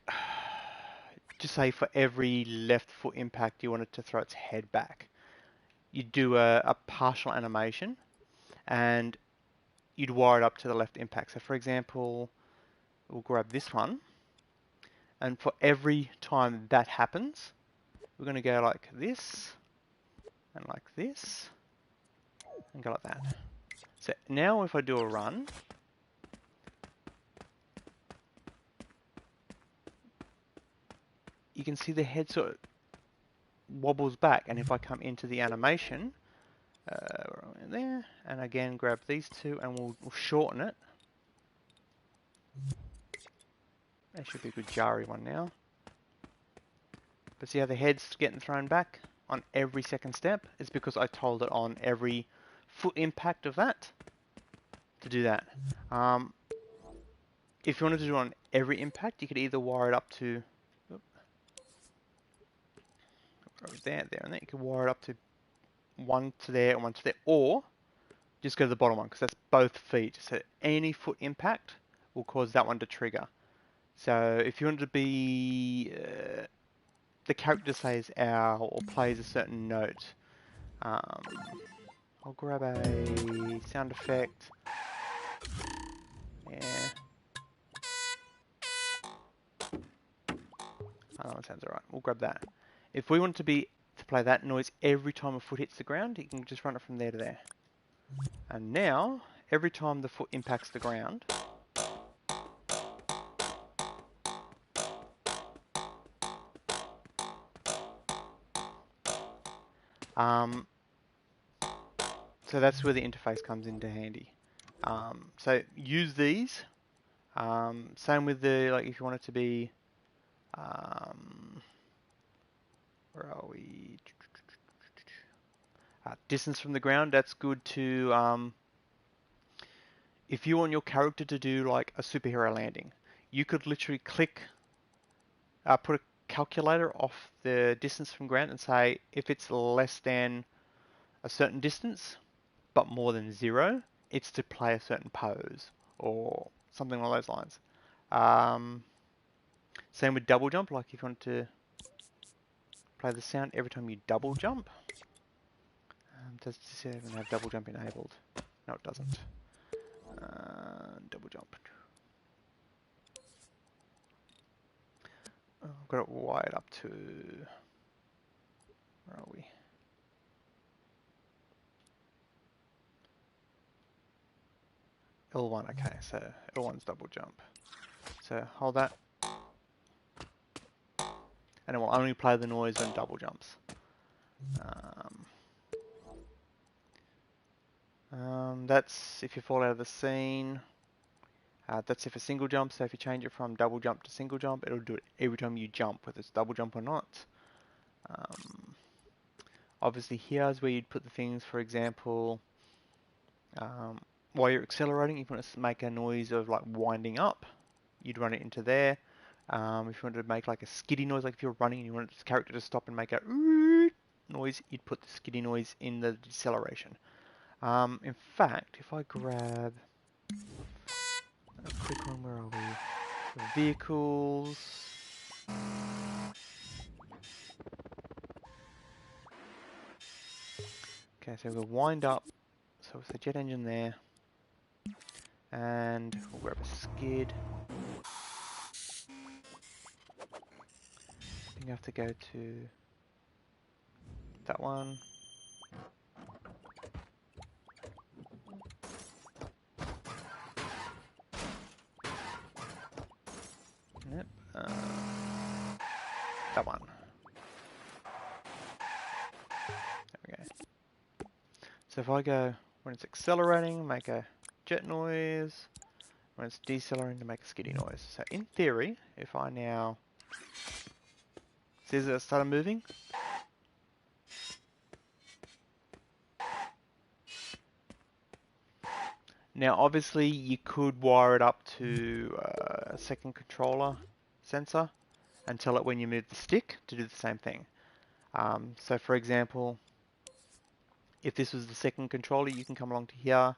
A: just say for every left foot impact you want it to throw its head back, you do a partial animation and you'd wire it up to the left impact. So for example, we'll grab this one, and for every time that happens, we're going to go like this and like this and go like that. So now if I do a run, you can see the head sort of wobbles back. And if I come into the animation, in there, and again grab these two, and we'll shorten it. That should be a good jarry one now. But see how the head's getting thrown back on every second step? It's because I told it on every foot impact of that to do that. If you wanted to do it on every impact, you could either wire it up to there, and there. You could wire it up to one to there and one to there, or just go to the bottom one, because that's both feet. So any foot impact will cause that one to trigger. So if you wanted to be the character says ow or plays a certain note, I'll grab a sound effect. Yeah. Oh, that sounds alright. We'll grab that. If we want to play that noise every time a foot hits the ground, you can just run it from there to there. And now, every time the foot impacts the ground, so that's where the interface comes into handy. So use these. Same with the, like if you want it to be, where are we? Distance from the ground, that's good to, if you want your character to do like a superhero landing, you could literally click, put a calculator off the distance from ground and say if it's less than a certain distance, but more than 0, it's to play a certain pose or something along those lines. Same with double jump, like if you want to play the sound every time you double jump. Does this even have double jump enabled? No, it doesn't. Double jump. Oh, I've got it wired up to, where are we? L1, okay, so L1's double jump. So hold that. And it will only play the noise when double jumps. That's if you fall out of the scene. That's if a single jump, so if you change it from double jump to single jump, it'll do it every time you jump, whether it's double jump or not. Obviously here's where you'd put the things, for example, while you're accelerating, if you want to make a noise of like winding up, you'd run it into there. If you wanted to make like a skiddy noise, like if you're running and you wanted this character to stop and make a noise, you'd put the skiddy noise in the deceleration. In fact, if I grab a quick one, where are we? Vehicles. Okay, so we'll wind up. So it's the jet engine there. And we'll grab a skid. I think I have to go to that one. Yep. That one. There we go. So if I go, when it's accelerating, make a jet noise. When it's decelerating, to make a skiddy noise. So in theory, if I now... See as it started moving? Now obviously you could wire it up to a second controller sensor and tell it when you move the stick to do the same thing. So for example, if this was the second controller, you can come along to here.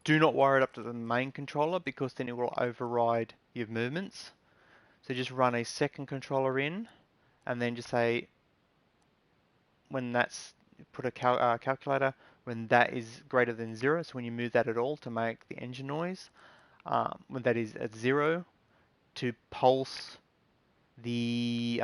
A: Do not wire it up to the main controller because then it will override your movements. So just run a second controller in and then just say when that's, put a calculator when that is greater than 0, so when you move that at all to make the engine noise, when that is at 0, to pulse the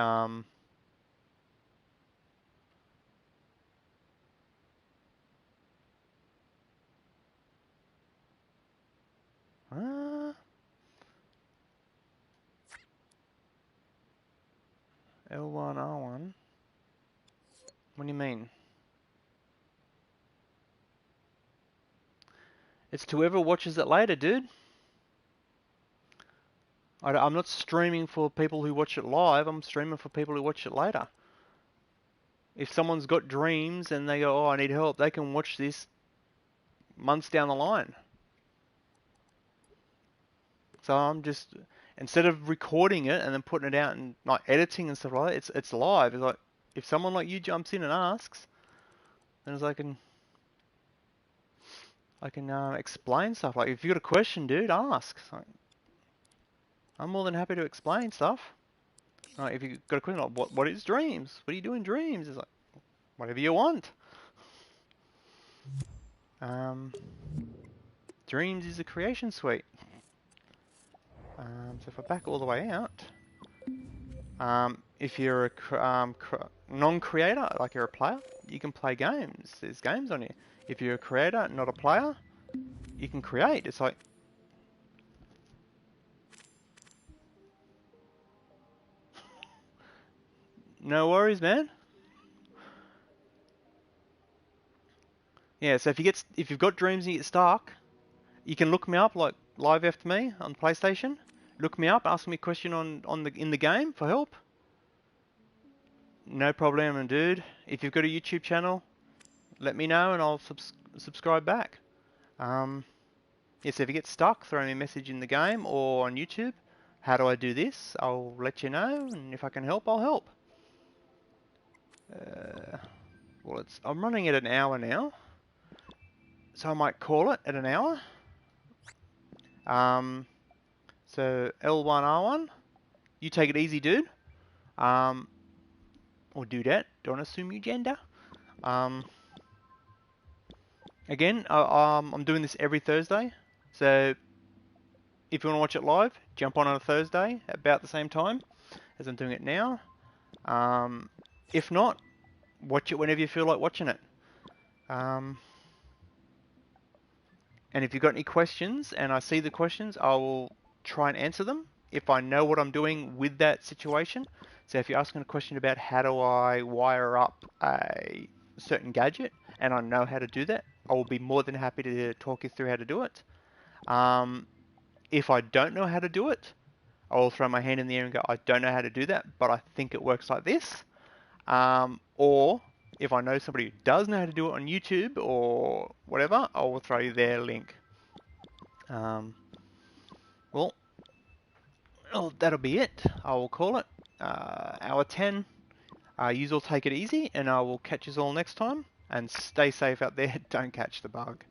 A: L1, R1. What do you mean? It's to whoever watches it later, dude. I'm not streaming for people who watch it live. I'm streaming for people who watch it later. If someone's got dreams and they go, oh, I need help, they can watch this months down the line. So I'm just, instead of recording it and then putting it out and like editing and stuff like that, it's live. It's like, if someone like you jumps in and asks, then it's like I can explain stuff. Like if you got a question, dude, ask. Like, I'm more than happy to explain stuff. Like if you got a question like what is dreams? What do you do in dreams? It's like whatever you want. Dreams is a creation suite. So if I back all the way out, if you're a non-creator, like you're a player, you can play games. There's games on here. If you're a creator, not a player, you can create. It's like, no worries, man. Yeah, so if you've got dreams and you get stuck, you can look me up, like live after me on PlayStation. Look me up, ask me a question in the game for help. No problem, dude. If you've got a YouTube channel, let me know and I'll subscribe back. Yeah, so if you get stuck, throw me a message in the game or on YouTube. How do I do this? I'll let you know, and if I can help, I'll help. Well, I'm running at an hour now, so I might call it at an hour. So L1, R1, you take it easy, dude. Or dudette, don't assume your gender. Again, I'm doing this every Thursday, so if you want to watch it live, jump on a Thursday at about the same time as I'm doing it now. If not, watch it whenever you feel like watching it. And if you've got any questions and I see the questions, I will try and answer them if I know what I'm doing with that situation. So if you're asking a question about how do I wire up a certain gadget and I know how to do that, I will be more than happy to talk you through how to do it. If I don't know how to do it, I will throw my hand in the air and go, I don't know how to do that, but I think it works like this. Or if I know somebody who does know how to do it on YouTube or whatever, I will throw you their link. Well, that'll be it. I will call it hour 10. You all take it easy, and I will catch you all next time. And stay safe out there. Don't catch the bug.